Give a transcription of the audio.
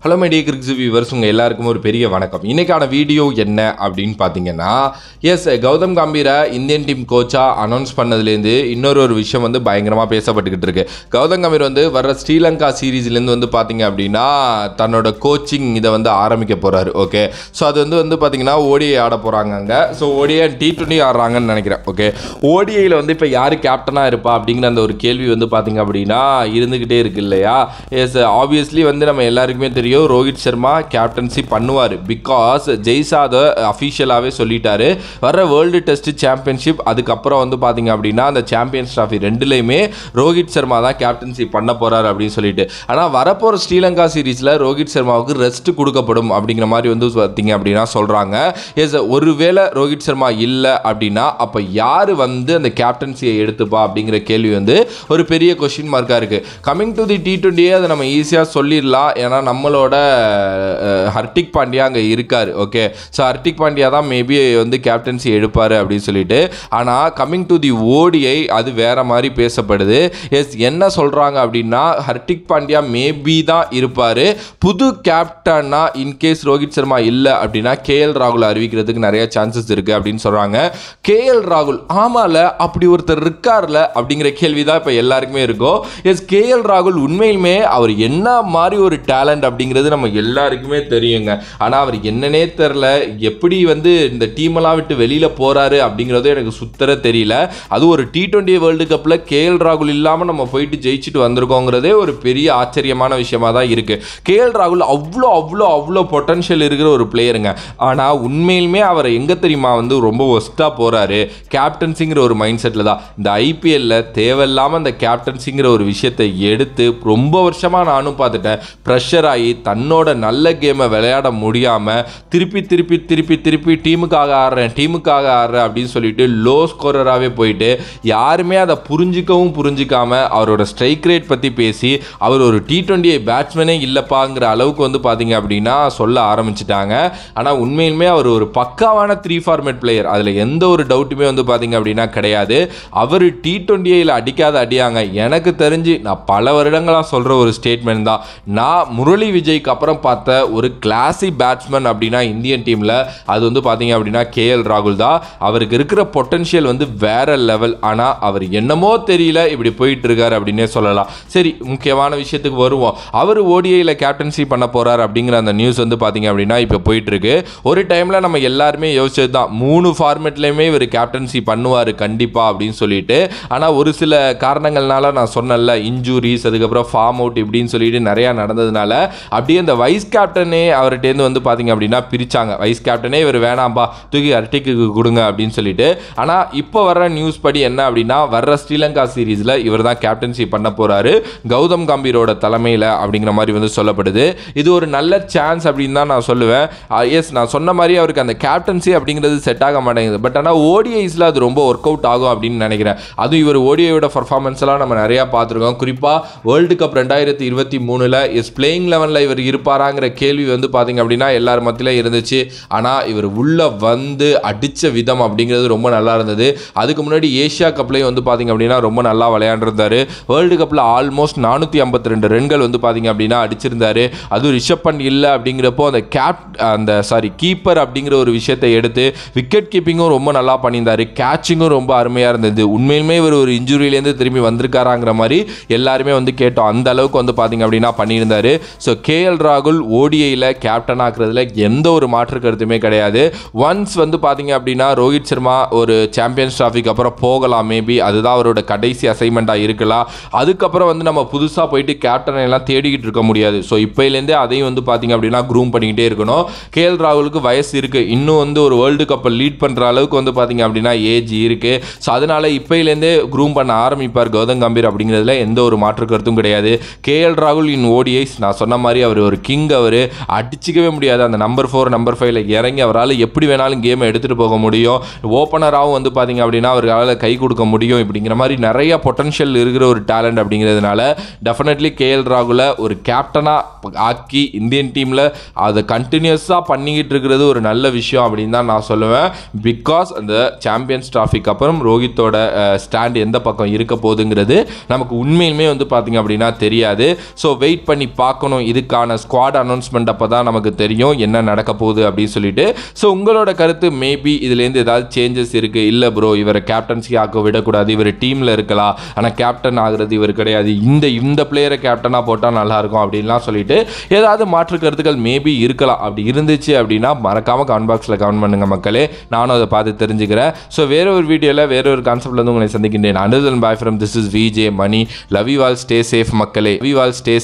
Hello my dear கிரிக்ஸ் viewers, உங்கள் எல்லாருக்கும் ஒரு பெரிய வணக்கம். இன்றைக்கான வீடியோ என்ன அப்படின்னு பார்த்தீங்கன்னா, கௌதம் கம்பீரை இந்தியன் டீம் கோச்சாக அனௌன்ஸ் பண்ணதுலேருந்து இன்னொரு விஷயம் பயங்கரமாக பேசப்பட்டுக்கிட்டு இருக்கு. கௌதம் கம்பீர் வர்ற ஸ்ரீலங்கா சீரீஸ்லேருந்து பார்த்தீங்க அப்படின்னா தன்னோட கோச்சிங் இதை ஆரம்பிக்க போகிறாரு. ஓகே, ஸோ அது பார்த்தீங்கன்னா ஓடிஐ ஆட போகிறாங்க அங்கே. ஸோ ஓடிஐ T20 ஆடுறாங்கன்னு நினைக்கிறேன். ஓகே, ஓடிஐயில் இப்போ யார் கேப்டனாக இருப்பா அப்படிங்கிற அந்த ஒரு கேள்வி பார்த்தீங்க அப்படின்னா இருந்துக்கிட்டே இருக்கு இல்லையா? ஆப்வியஸ்லி நம்ம எல்லாருக்குமே தெரியும் ரோஹித் சர்மா கேப்டன்சி பண்ணுவார். பிகாஸ் ஜெய்சாத அஃபிஷியலாகவே சொல்லிட்டாரு வர வேர்ல்டு டெஸ்ட் சாம்பியன்ஷிப் அதுக்கப்புறம் பார்த்தீங்க அப்படின்னா அந்த சாம்பியன்ஸ் ட்ராஃபி ரெண்டுலேயுமே ரோஹித் சர்மா தான் கேப்டன்சி பண்ண போகிறார் அப்படின்னு சொல்லிட்டு. ஆனால் வரப்போகிற ஸ்ரீலங்கா சீரீஸில் ரோஹித் சர்மாவுக்கு ரெஸ்ட் கொடுக்கப்படும் அப்படிங்கிற மாதிரி பார்த்தீங்க அப்படின்னா சொல்கிறாங்க. ஒருவேளை ரோஹித் சர்மா இல்லை அப்படின்னா அப்போ யார் அந்த கேப்டன்சியை எடுத்துப்பா அப்படிங்கிற கேள்வி ஒரு பெரிய கொஸ்டின் மார்க்காக இருக்குது. கமிங் டு தி T20 அதை நம்ம ஈஸியாக சொல்லிடலாம். ஏன்னா நம்மளோட ஹர்திக் பாண்டியா அங்கே இருக்கார். ஓகே, ஸோ ஹர்திக் பாண்டியா தான் மேபி கேப்டன்சி எடுப்பார் அப்படின்னு சொல்லிட்டு. ஆனால் கம்மிங் டு தி ஓடிஐ அது வேற மாதிரி பேசப்படுது. என்ன சொல்கிறாங்க அப்படின்னா ஹர்திக் பாண்டியா மேபி தான் இருப்பார். புது கேப்டனா இன்கேஸ் ரோஹித் சர்மா இல்லை அப்படின்னா KL ராகுல் அறிவிக்கிறதுக்கு நிறைய சான்சஸ் இருக்குது அப்படின்னு சொல்கிறாங்க. KL ராகுல் ஆமால அப்படி ஒருத்தர் இருக்கார்ல அப்படிங்கிற கேள்வி தான் இப்போ எல்லாருக்குமே இருக்கும். KL ராகுல் உண்மையிலுமே அவர் என்ன மாதிரி ஒரு டேலண்ட் அப்படிங்கிறது நம்ம எல்லாருக்குமே தெரியுங்க. ஆனால் அவர் என்னன்னே தெரில, எப்படி இந்த டீமெல்லாம் விட்டு வெளியில் போகிறாரு அப்படிங்கிறதும் எனக்கு சுத்தர தெரியல. அது ஒரு T20 வேர்ல்டு கப்பில் KL ராகுல் இல்லாமல் நம்ம போயிட்டு ஜெயிச்சுட்டு வந்திருக்கோங்கிறதே ஒரு பெரிய ஆச்சரியமான விஷயமா தான் இருக்குது. KL ராகுல் அவ்வளோ அவ்வளோ அவ்வளோ பொட்டன்ஷியல் இருக்கிற ஒரு பிளேயருங்க. ஆனால் உண்மையிலுமே அவரை எங்கே தெரியுமா ரொம்ப ஒஸ்ட்டாக போகிறாரு கேப்டன்சிங்கிற ஒரு மைண்ட் செட்டில் தான். இந்த IPL தேவையில்லாமல் அந்த கேப்டன்சிங்கிற ஒரு விஷயத்தை எடுத்து ரொம்ப வருஷமாக நானும் பார்த்துட்டேன். ப்ரெஷர் ஆகி தன்னோட நல்ல கேமை விளையாட முடியாமல் திருப்பி திருப்பி திருப்பி திருப்பி டீமுக்காக ஆடுறேன் அப்படின்னு சொல்லிட்டு லோ ஸ்கோரராகவே போயிட்டு யாருமே அதை புரிஞ்சிக்காம அவரோட ஸ்ட்ரைக் ரேட் பற்றி பேசி அவர் ஒரு T20 பேட்ஸ்மேனே இல்லைப்பாங்கிற அளவுக்கு பார்த்தீங்க அப்படின்னா சொல்ல ஆரம்பிச்சிட்டாங்க. ஆனால் உண்மையிலுமே அவர் ஒரு பக்காவான 3 ஃபார்மேட் பிளேயர், அதில் எந்த ஒரு டவுட்டுமே பார்த்தீங்க அப்படின்னா கிடையாது. அவர் T20 அடிக்காத அடியாங்க. எனக்கு தெரிஞ்சு நான் பல வருடங்களாக சொல்கிற ஒரு ஸ்டேட்மெண்ட் தான். நான் முரளி விஜய்க்கு அப்புறம் பார்த்த ஒரு கிளாசி பேட்ஸ்மேன் அப்படின்னா இந்தியன் டீமில் அது பார்த்தீங்க அப்படின்னா KL ராகுல் தான். அவருக்கு இருக்கிற பொட்டன்ஷியல் வேற லெவல். ஆனால் அவர் என்னமோ தெரியல இப்படி போயிட்டு இருக்காரு அப்படின்னே சொல்லலாம். சரி, முக்கியமான விஷயத்துக்கு வருவோம். அவர் ஓடிஐயில் கேப்டன்சி பண்ண போறார் அப்படிங்கிற அந்த நியூஸ் பார்த்தீங்க அப்படின்னா இப்போ போயிட்டு இருக்கு. ஒரு டைமில் நம்ம எல்லாருமே யோசிச்சது தான் 3 ஃபார்மேட்லையுமே இவர் கேப்டன்சி பண்ணுவார் கண்டிப்பாக அப்படின்னு சொல்லிட்டு. ஆனால் ஒரு சில காரணங்கள்னால நான் சொன்னல இன்ஜூரிஸ் அதுக்கப்புறம் ஃபார்ம் அவுட் இப்படின்னு சொல்லிட்டு நிறையா நடந்ததுனால அப்படியே இந்த வைஸ் கேப்டனே அவர்கிட்டேருந்து பார்த்தீங்க அப்படின்னா பிரிச்சாங்க. வைஸ் கேப்டனே இவர் வேணாம்பா, தூக்கி ஹர்திக்கு கொடுங்க அப்படின்னு சொல்லிட்டு. ஆனால் இப்போ வர்ற நியூஸ் படி என்ன அப்படின்னா வர்ற ஸ்ரீலங்கா சீரீஸில் இவர் தான் கேப்டன்சி பண்ண போகிறாரு கௌதம் கம்பீரோட தலைமையில் அப்படிங்கிற மாதிரி சொல்லப்படுது. இது ஒரு நல்ல சான்ஸ் அப்படின்னு தான் நான் சொல்லுவேன். நான் சொன்ன மாதிரி அவருக்கு அந்த கேப்டன்சி அப்படிங்கிறது செட் ஆக மாட்டேங்குது. பட் ஆனால் ஓடிஐஸில் அது ரொம்ப ஒர்க் அவுட் ஆகும் அப்படின்னு நினைக்கிறேன். அதுவும் இவர் ஓடிஐயோட பர்ஃபார்மன்ஸ் எல்லாம் நம்ம நிறையா பார்த்துருக்கோம். குறிப்பாக வேர்ல்டு கப் 2023 பிளேயிங் லெவனில் இவர் இருப்பாராங்கிற கேள்வி பார்த்தீங்க அப்படின்னா எல்லார் மத்தியிலும் இருந்துச்சு. ஆனால் இவர் உள்ள அடித்த விதம் அப்படிங்கிறது ரொம்ப நல்லா இருந்தது. அதுக்கு முன்னாடி ஏஷியா கப்லையும் பார்த்தீங்க அப்படின்னா ரொம்ப நல்லா விளையாண்டுருந்தாரு. வேர்ல்டு கப்பில் ஆல்மோஸ்ட் 452 ரன்கள் பார்த்தீங்க அப்படின்னா அடிச்சிருந்தாரு. அதுவும் ரிஷப் பண்ட் இல்லை அப்படிங்கிறப்போ அந்த கீப்பர் அப்படிங்கிற ஒரு விஷயத்தை எடுத்து விக்கெட் கீப்பிங்கும் ரொம்ப நல்லா பண்ணியிருந்தாரு. கேட்சிங்கும் ரொம்ப அருமையாக இருந்தது. உண்மையிலுமே இவர் ஒரு இன்ஜுரியிலேருந்து திரும்பி வந்திருக்காராங்கிற மாதிரி எல்லாருமே கேட்டோம். அந்த அளவுக்கு பார்த்தீங்க அப்படின்னா பண்ணியிருந்தாரு. ஸோ KL ராகுல் ஓடிஐயில் கேப்டன் ஆக்குறதுல எந்த ஒரு மாற்று கருத்துமே கிடையாது. ஒன்ஸ் பார்த்தீங்க அப்படின்னா ரோஹித் சர்மா ஒரு சாம்பியன்ஸ் ட்ராஃபிக்கு அப்புறம் போகலாம், மேபி அதுதான் அவரோட கடைசி அசைன்மெண்ட்டாக இருக்கலாம். அதுக்கப்புறம் நம்ம புதுசாக போயிட்டு கேப்டனை எல்லாம் தேடிக்கிட்டு இருக்க முடியாது. ஸோ இப்போலேருந்தே அதையும் பார்த்தீங்க அப்படின்னா க்ரூம் பண்ணிக்கிட்டே இருக்கணும். KL ராகுலுக்கு வயசு இருக்குது, இன்னும் ஒரு வேர்ல்டு கப்பை லீட் பண்ணுற அளவுக்கு பார்த்தீங்க அப்படின்னா ஏஜ் இருக்குது. ஸோ அதனால் இப்போலேருந்தே க்ரூம் பண்ண ஆரம்பிப்பார் கௌதம் கம்பீர் அப்படிங்கிறதுல எந்த ஒரு மாற்று கருத்தும் கிடையாது. KL ராகுல் இன் ஓடிஐஸ் நான் சொன்ன மாதிரி அவர் ஒரு கிங். அவர் அடிச்சிக்கவே முடியாது. அந்த நம்பர் 4 நம்பர் 5 இறங்கி அவரால் எப்படி வேணாலும் கேமை எடுத்துகிட்டு போக முடியும். ஓப்பனராகவும் பார்த்தீங்க அப்படின்னா அவரால் கை கொடுக்க முடியும். இப்படிங்கிற மாதிரி நிறைய பொட்டன்ஷியல் இருக்கிற ஒரு டேலண்ட் அப்படிங்கிறதுனால டெஃபினெட்லி KL ராகுலை ஒரு கேப்டனாக ஆக்கி இந்தியன் டீமில் அதை கண்டினியூஸாக பண்ணிக்கிட்டு இருக்கிறது ஒரு நல்ல விஷயம் அப்படின்னு தான் நான் சொல்லுவேன். பிகாஸ் அந்த சாம்பியன்ஸ் ட்ராஃபிக்கு அப்புறம் ரோஹித்தோட ஸ்டாண்ட் எந்த பக்கம் இருக்க போகுதுங்கிறது நமக்கு உண்மையிலுமே பார்த்தீங்க அப்படின்னா தெரியாது. ஸோ வெயிட் பண்ணி பார்க்கணும். இதுக்கு இதுக்கான ஸ்குவாட் அனௌன்ஸ்மெண்ட் அப்போ தான் நமக்கு தெரியும் என்ன நடக்க போகுது அப்படின்னு சொல்லிட்டு. ஸோ உங்களோட கருத்து மேபி இதுலேருந்து ஏதாவது சேஞ்சஸ் இருக்குது, இல்லை ப்ரோ இவரை கேப்டன்சி ஆக்க விடக்கூடாது, இவர் டீமில் இருக்கலாம் ஆனால் கேப்டன் ஆகிறது இவர் கிடையாது, இந்த பிளேயரை கேப்டனாக போட்டால் நல்லாயிருக்கும் அப்படின்லாம் சொல்லிட்டு ஏதாவது மாற்று கருத்துக்கள் மேபி இருக்கலாம். அப்படி இருந்துச்சு அப்படின்னா மறக்காமல் கமெண்ட் பாக்ஸில் கமெண்ட் பண்ணுங்கள் மக்களே, நானும் அதை பார்த்து தெரிஞ்சுக்கிறேன். ஸோ வேற ஒரு வீடியோவில் வேற ஒரு கான்செப்ட்ல வந்து உங்களை சந்திக்கின்றேன். Until then bye from this is VJ Mani. Love you all, stay safe மக்களே. Love you all, stay